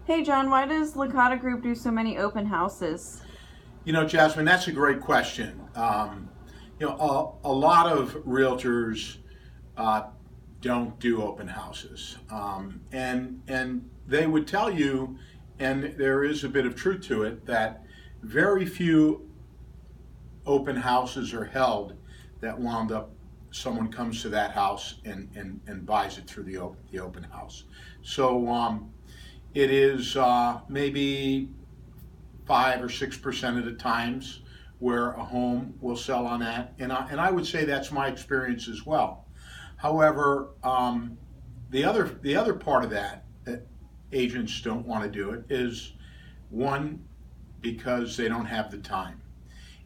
Hey John, why does Licata Group do so many open houses? Jasmine, that's a great question. A lot of realtors uh, don't do open houses, and they would tell you, and there is a bit of truth to it, that very few open houses are held that wound up someone comes to that house and buys it through the open house. So it is maybe 5 or 6% of the times where a home will sell on that, and I would say that's my experience as well. However, the other part of that agents don't want to do it is one, because they don't have the time.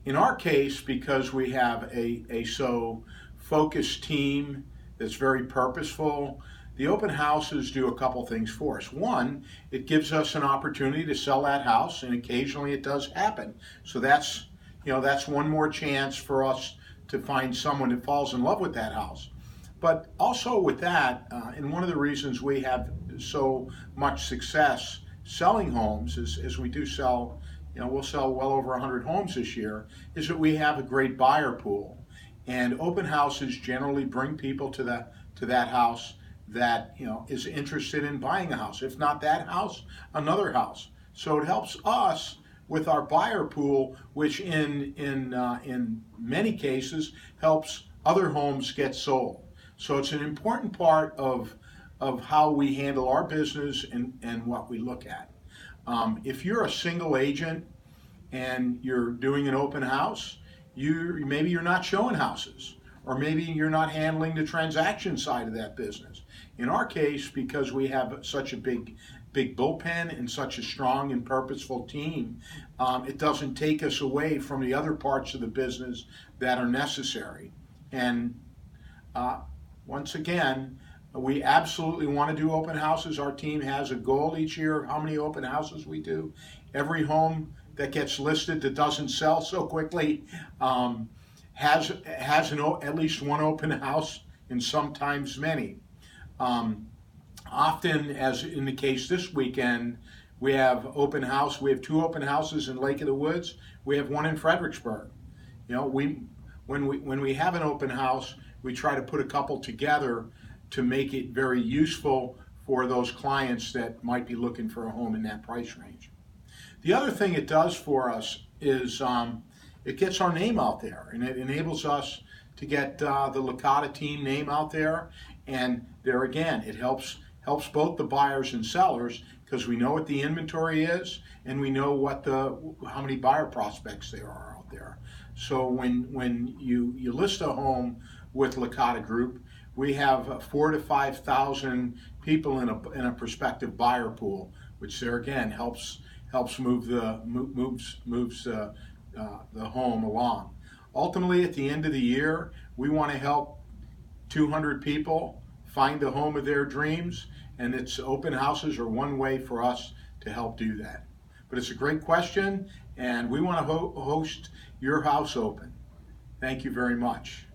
In our case, because we have a so focused team that's very purposeful, the open houses do a couple things for us. One, it gives us an opportunity to sell that house, and occasionally it does happen. So that's one more chance for us to find someone that falls in love with that house. But also with that, and one of the reasons we have so much success selling homes is we do sell, we'll sell well over 100 homes this year, is that we have a great buyer pool. And open houses generally bring people to that house that is interested in buying a house. If not that house, another house. So it helps us with our buyer pool, which in many cases helps other homes get sold. So it's an important part of how we handle our business and what we look at. If you're a single agent and you're doing an open house, maybe you're not showing houses, or maybe you're not handling the transaction side of that business. In our case, because we have such a big bullpen and such a strong and purposeful team, it doesn't take us away from the other parts of the business that are necessary. And once again, we absolutely want to do open houses. Our team has a goal each year of how many open houses we do. Every home that gets listed that doesn't sell so quickly has at least one open house, and sometimes many. Often, as in the case this weekend, we have open house. We have two open houses in Lake of the Woods. We have one in Fredericksburg. When we have an open house, we try to put a couple together to make it very useful for those clients that might be looking for a home in that price range. The other thing it does for us is it gets our name out there, and it enables us to get the Licata team name out there. And there again, it helps both the buyers and sellers, because we know what the inventory is and we know how many buyer prospects there are out there. So when you list a home with Licata Group, we have 4,000 to 5,000 people in a prospective buyer pool, which there again helps moves the home along. Ultimately, at the end of the year, we want to help 200 people find the home of their dreams, and it's open houses are one way for us to help do that. But it's a great question, and we want to host your house open. Thank you very much.